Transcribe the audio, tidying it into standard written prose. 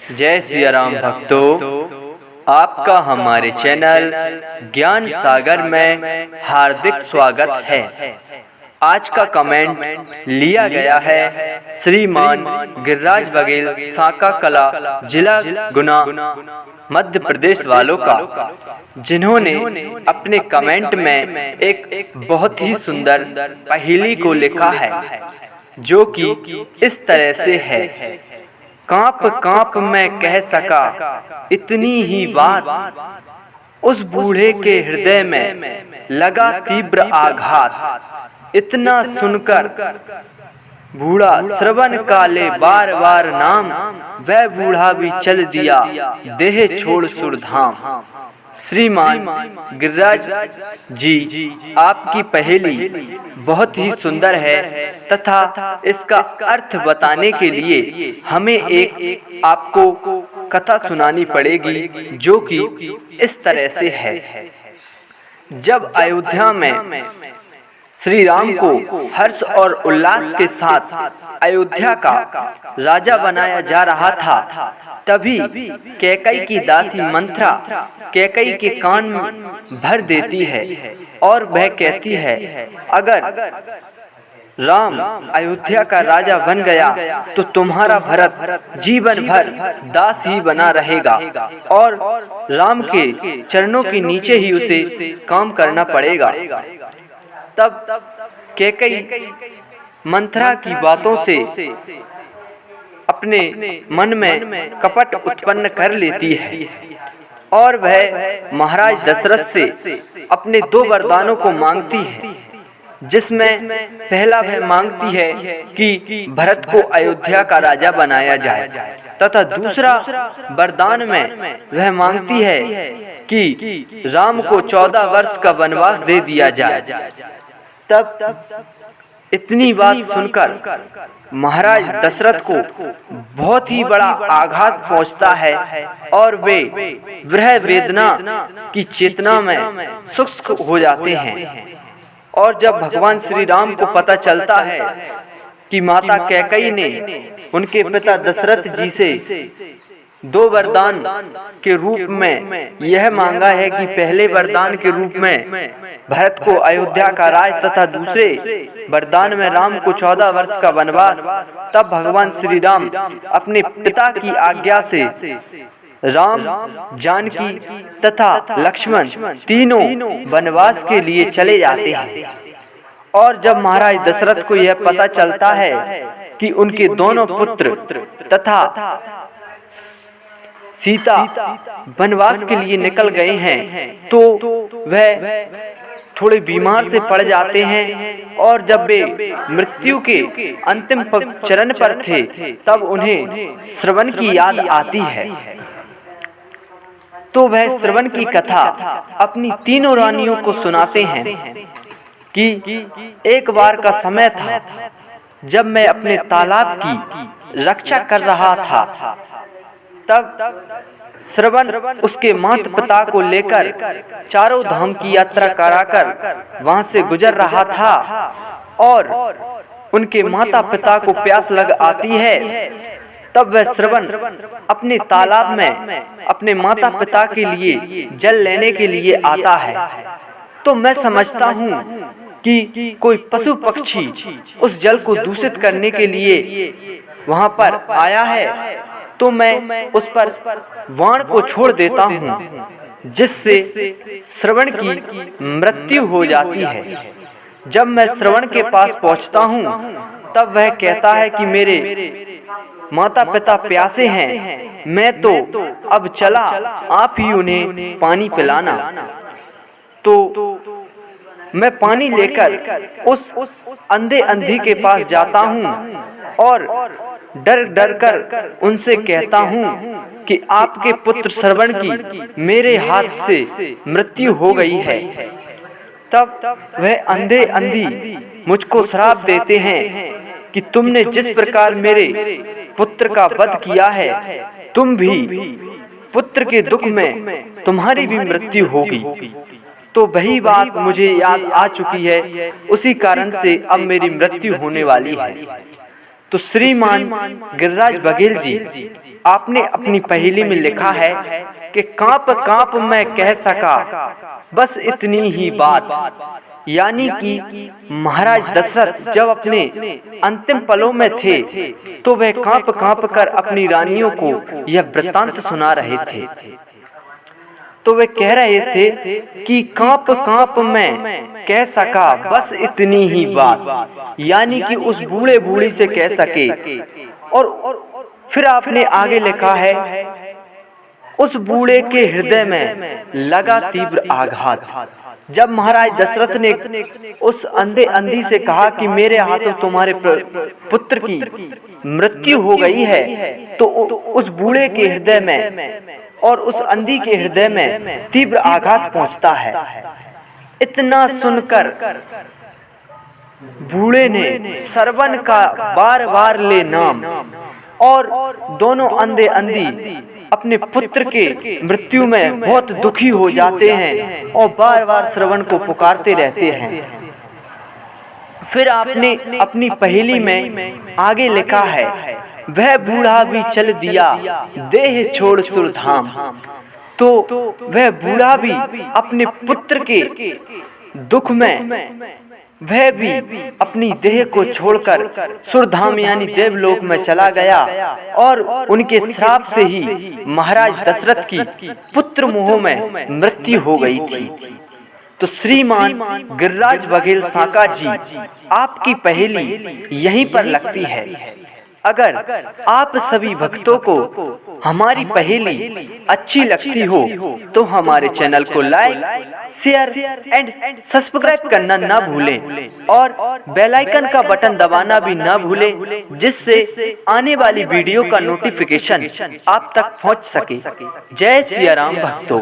जय सिया राम भक्तों, आपका हमारे चैनल ज्ञान सागर में हार्दिक स्वागत है। आज का कमेंट लिया गया है श्रीमान गिरिराज बघेल, साका कला, जिला गुना, मध्य प्रदेश वालों का, जिन्होंने अपने कमेंट में एक बहुत ही सुंदर पहेली को लिखा है, जो कि इस तरह से है। कांप कांप मैं कह सका इतनी ही बात, उस बूढ़े के हृदय में लगा तीव्र आघात। इतना सुनकर बूढ़ा श्रवण काले बार बार नाम, वह बूढ़ा भी चल दिया देह छोड़ सुरधाम। श्रीमान गिरिराज जी, आपकी पहेली बहुत ही सुंदर है तथा इसका अर्थ बताने के लिए हमें एक आपको कथा सुनानी पड़ेगी, जो कि इस तरह से है। जब अयोध्या में श्री राम को हर्ष और उल्लास के साथ अयोध्या का राजा बनाया जा रहा था, तभी कैकई की दासी मंथरा कैकई के कान भर देती है और वह कहती है, अगर राम अयोध्या का राजा बन गया तो तुम्हारा भरत जीवन भर दास ही बना रहेगा और राम के चरणों के नीचे ही उसे काम करना पड़ेगा। तब कैकई मंथरा की बातों से अपने मन में कपट उत्पन्न कर लेती है और वह महाराज दशरथ से अपने 2 वरदानों को मांगती है, जिसमें पहला वह मांगती है कि भरत को अयोध्या का राजा बनाया जाए, तथा दूसरा वरदान में वह मांगती है कि राम को 14 वर्ष का वनवास दे दिया जाए। तब इतनी बात सुनकर महाराज दशरथ को बहुत ही बड़ा आघात पहुंचता है और वे वृह वेदना की चेतना में शुष्क हो जाते हैं। और जब भगवान श्री राम को पता चलता है कि माता कैकई ने उनके पिता दशरथ जी से 2 वरदान के रूप में यह मांगा है कि पहले वरदान के रूप में भरत को अयोध्या का राज तथा दूसरे वरदान में राम को 14 वर्ष का वनवास, तब भगवान श्री राम अपने पिता की आज्ञा से राम, जानकी तथा लक्ष्मण तीनों वनवास के लिए चले जाते हैं। और जब महाराज दशरथ को यह पता चलता है कि उनके दोनों पुत्र तथा सीता वनवास के लिए निकल गए हैं, तो वह थोड़े बीमार से पड़ जाते हैं और जब वे मृत्यु के अंतिम चरण पर थे, तब उन्हें श्रवण की याद आती है। तो वह श्रवण की कथा अपनी तीनों रानियों को सुनाते हैं कि एक बार का समय था जब मैं अपने तालाब की रक्षा कर रहा था। तब श्रवण उसके माता पिता को लेकर चारों धाम की यात्रा कराकर वहां से गुजर रहा था और उनके माता पिता को प्यास लग आती है। तब वह श्रवण अपने तालाब में अपने माता पिता के लिए जल लेने के लिए आता है। तो मैं समझता हूँ कि कोई पशु पक्षी उस जल को दूषित करने के लिए वहां पर आया है, तो मैं उस पर वाण को छोड़ देता हूँ, जिससे श्रवण की मृत्यु हो जाती है। जब मैं श्रवण के पास पहुँचता हूँ, तब वह कहता है कि मेरे माता पिता प्यासे हैं, मैं तो अब चला, आप ही उन्हें पानी पिलाना। तो मैं पानी लेकर उस अंधे अंधी के पास जाता हूँ और डर डर कर उनसे कहता हूँ कि आपके पुत्र श्रवण की मेरे हाथ से मृत्यु हो गई है। तब वह अंधे अंधी मुझको श्राप देते हैं कि तुमने जिस प्रकार मेरे पुत्र का वध किया है, तुम भी पुत्र के दुख में तुम्हारी भी मृत्यु होगी। तो वही बात मुझे याद आ चुकी है, उसी कारण से अब मेरी मृत्यु होने वाली है। तो श्रीमान गिरिराज बघेल जी, आपने अपनी पहेली में लिखा है कि कांप कांप मैं कह सका बस इतनी ही बात। यानी कि महाराज दशरथ जब अपने अंतिम पलों में थे तो वह कांप कांप कर अपनी रानियों को यह वृत्तांत सुना रहे थे। तो वे कह रहे थे कि कांप कांप मैं कह सका बस इतनी ही बात, यानी कि उस बूढ़े बूढ़ी से कह सके। और फिर आपने आगे लिखा है, उस बूढ़े के हृदय में लगा तीव्र आघात। जब महाराज दशरथ ने उस अंधे अंधी से कहा कि मेरे हाथों तुम्हारे पुत्र की मृत्यु हो गई है, तो उस बूढ़े के हृदय में और उस अंधी के हृदय में तीव्र आघात पहुंचता है। इतना सुनकर बूढ़े ने सरवन का बार बार ले नाम, और दोनों अंधे अंधी अपने पुत्र के मृत्यु में बहुत दुखी हो जाते हैं और बार बार श्रवण को पुकारते रहते हैं। फिर आपने अपनी पहेली में आगे लिखा है, वह बूढ़ा भी चल दिया देह छोड़ सुरधाम। तो वह बूढ़ा भी अपने पुत्र के दुख में वह भी अपनी देह को छोड़कर सुरधाम यानी देवलोक में चला गया, और उनके श्राप से ही महाराज दशरथ की पुत्र मोह में मृत्यु हो गई थी। तो श्रीमान गिरिराज बघेल साका जी, आपकी पहेली यहीं पर लगती है। अगर आप सभी भक्तों को हमारी पहेली अच्छी लगती हो तो हमारे चैनल को लाइक, शेयर एंड सब्सक्राइब करना ना भूलें, और बेल आइकन का बटन दबाना भी ना भूलें, जिससे आने वाली वीडियो का नोटिफिकेशन आप तक पहुंच सके। जय सिया राम भक्तों।